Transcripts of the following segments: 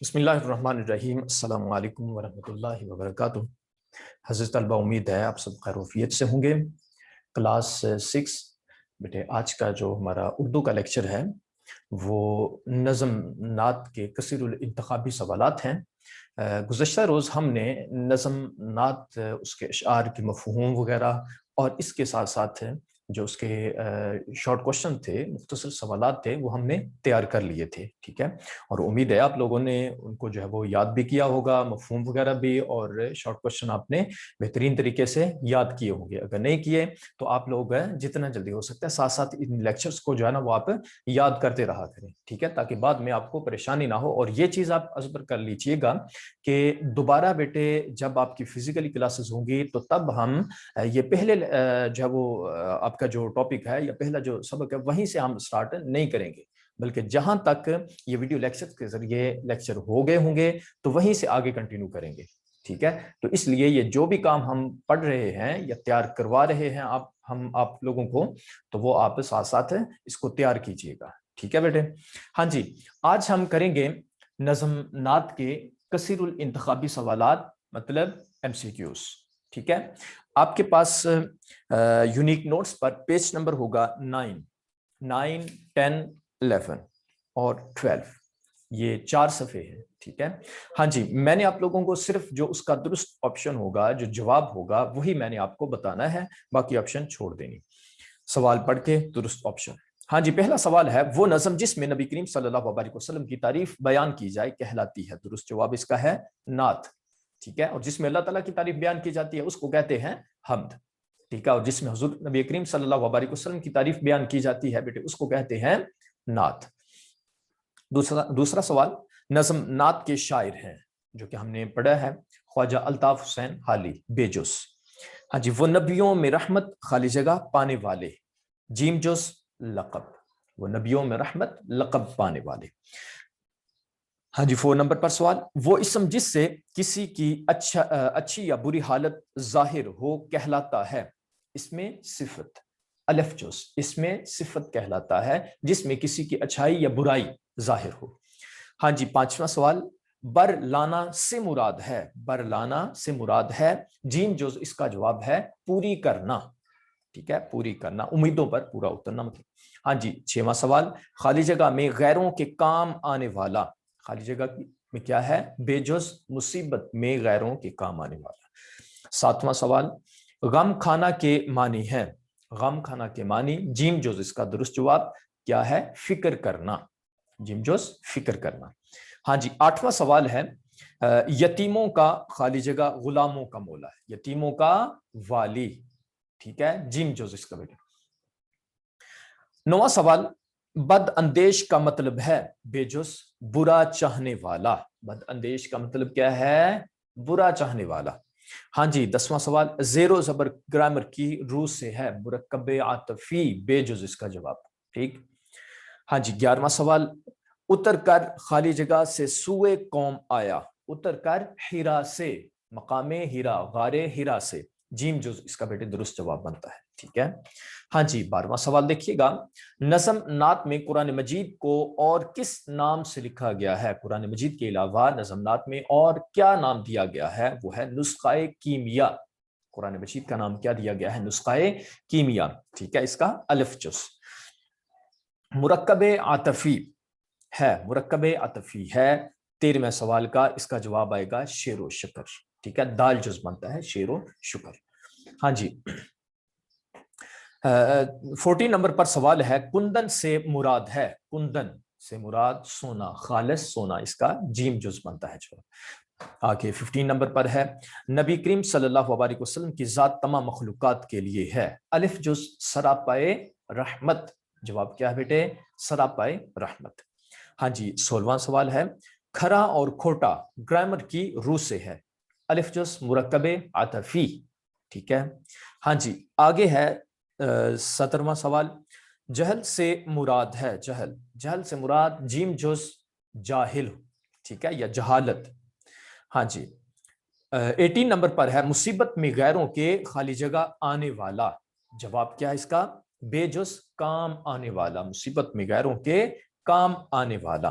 بسم اللہ الرحمن الرحیم۔ السلام علیکم ورحمۃ اللہ وبرکاتہ۔ حضرت طلبہ، امید ہے آپ سب خیر وفیت سے ہوں گے۔ کلاس 6 بیٹے، آج کا جو ہمارا اردو کا لیکچر ہے وہ نظم نعت کے کثیر الانتخابی سوالات ہیں۔ گزشتہ روز ہم نے نظم نعت، اس کے اشعار کے مفہوم وغیرہ اور اس کے ساتھ ساتھ جو اس کے شارٹ کوشچن تھے، مختصر سوالات تھے، وہ ہم نے تیار کر لیے تھے، ٹھیک ہے۔ اور امید ہے آپ لوگوں نے ان کو جو ہے وہ یاد بھی کیا ہوگا، مفہوم وغیرہ بھی، اور شارٹ کوشچن آپ نے بہترین طریقے سے یاد کیے ہوں گے۔ اگر نہیں کیے تو آپ لوگ جتنا جلدی ہو سکتا ہے ساتھ ساتھ ان لیکچرز کو جو ہے نا وہ آپ یاد کرتے رہا کریں، ٹھیک ہے، تاکہ بعد میں آپ کو پریشانی نہ ہو۔ اور یہ چیز آپ ازبر کر لیجئے گا کہ دوبارہ بیٹے جب آپ کی فزیکلی کلاسز ہوں گی تو تب ہم یہ پہلے جو ہے وہ آپ کا جو ٹاپک ہے یا پہلا جو سبق ہے وہیں سے ہم سٹارٹ نہیں کریں گے، بلکہ جہاں تک یہ ویڈیو لیکچر کے ذریعے لیکچر ہو گئے ہوں گے تو وہیں سے آگے کنٹینیو کریں گے، ٹھیک ہے۔ تو اس لیے یہ جو بھی کام ہم پڑھ رہے ہیں یا تیار کروا رہے ہیں آپ لوگوں کو، تو وہ آپ ساتھ ساتھ اس کو تیار کیجئے گا، ٹھیک ہے بیٹے۔ ہاں جی، آج ہم کریں گے نظم نعت کے کثیر الانتخابی سوالات، مطلب ایم سی کیوز، ٹھیک ہے۔ آپ کے پاس یونیک نوٹس پر پیج نمبر ہوگا 9، 10، 11 اور 12، یہ 4 صفحے ہیں، ٹھیک ہے۔ ہاں جی، میں نے آپ لوگوں کو صرف جو اس کا درست آپشن ہوگا، جو جواب ہوگا، وہی میں نے آپ کو بتانا ہے، باقی آپشن چھوڑ دینی۔ سوال پڑھ کے درست آپشن۔ ہاں جی، پہلا سوال ہے، وہ نظم جس میں نبی کریم صلی اللہ علیہ وسلم کی تعریف بیان کی جائے کہلاتی ہے؟ درست جواب اس کا ہے نعت، ٹھیک ہے۔ اور جس میں اللہ تعالیٰ کی تعریف بیان کی جاتی ہے اس کو کہتے ہیں حمد، ٹھیک ہے۔ اور جس میں حضور نبی کریم صلی اللہ علیہ وسلم کی تعریف بیان کی جاتی ہے بیٹے اس کو کہتے ہیں نعت۔ دوسرا سوال، نظم نعت کے شاعر ہیں جو کہ ہم نے پڑھا ہے خواجہ الطاف حسین حالی بے جز۔ ہاں جی، وہ نبیوں میں رحمت خالی جگہ پانے والے، جیم جز لقب، وہ نبیوں میں رحمت لقب پانے والے۔ ہاں جی، 4 نمبر پر سوال، وہ اسم جس سے کسی کی اچھی یا بری حالت ظاہر ہو کہلاتا ہے؟ اس میں صفت، الف جز، اس میں صفت کہلاتا ہے جس میں کسی کی اچھائی یا برائی ظاہر ہو۔ ہاں جی، 5واں سوال، بر لانا سے مراد ہے، بر لانا سے مراد ہے، جیم جز اس کا جواب ہے پوری کرنا، ٹھیک ہے، پوری کرنا، امیدوں پر پورا اترنا مطلب۔ ہاں جی، 6واں سوال، خالی جگہ میں غیروں کے کام آنے والا، خالی جگہ میں کیا ہے؟ بے جز مصیبت میں غیروں کے کام آنے والا۔ 7واں سوال، غم کھانا کے معنی ہے، غم کھانا کے معنی، جیم جز اس کا درست جواب کیا ہے؟ فکر کرنا، جیم جز فکر کرنا۔ ہاں جی، 8واں سوال ہے، یتیموں کا خالی جگہ غلاموں کا مولا ہے، یتیموں کا والی، ٹھیک ہے، جیم جز اس کا بیٹا۔ 9واں سوال، بد اندیش کا مطلب ہے بے جز برا چاہنے والا، بد اندیش کا مطلب کیا ہے؟ برا چاہنے والا۔ ہاں جی، 10واں سوال، زیر و زبر گرامر کی روح سے ہے، مرکب عاطفی، بے جز اس کا جواب، ٹھیک۔ ہاں جی، 11واں سوال، اتر کر خالی جگہ سے سوئے قوم آیا، اتر کر ہیرا سے، مقام ہیرا، غار ہیرا سے، جیم جز اس کا بیٹے درست جواب بنتا ہے، ٹھیک ہے۔ ہاں جی، 12واں سوال دیکھیے گا، نظم نعت میں قرآن مجید کو اور کس نام سے لکھا گیا ہے؟ قرآن مجید کے علاوہ نظم نعت میں اور کیا نام دیا گیا ہے؟ وہ ہے نسخہ کیمیا، قرآن مجید کا نام کیا دیا گیا ہے؟ نسخہ کیمیا، ٹھیک ہے، اس کا الف جز۔ مرکب عاطفی ہے، مرکب عاطفی ہے، 13ویں سوال کا اس کا جواب آئے گا شعر و شکر، ٹھیک ہے، دال جز بنتا ہے شعر و شکر۔ ہاں جی، 14 نمبر پر سوال ہے، کندن سے مراد ہے، کندن سے مراد سونا، خالص سونا، اس کا جیم جز بنتا ہے جواب۔ آگے 15 نمبر پر ہے، نبی کریم صلی اللہ علیہ وسلم کی ذات تمام مخلوقات کے لیے ہے، الف جز سراپائے رحمت، جواب کیا ہے بیٹے؟ سراپائے رحمت۔ ہاں جی، 16واں سوال ہے، کھرا اور کھوٹا گرامر کی روح سے ہے، الف جز مرکب عاطفی، ٹھیک ہے۔ ہاں جی، آگے ہے 17واں سوال، جہل سے مراد ہے، جہل، جہل سے مراد جیم جز جاہل، ٹھیک ہے، یا جہالت۔ ہاں جی، 18 نمبر پر ہے، مصیبت میں غیروں کے خالی جگہ آنے والا، جواب کیا ہے اس کا؟ بے جز کام آنے والا، مصیبت میں غیروں کے کام آنے والا۔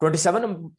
27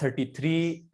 33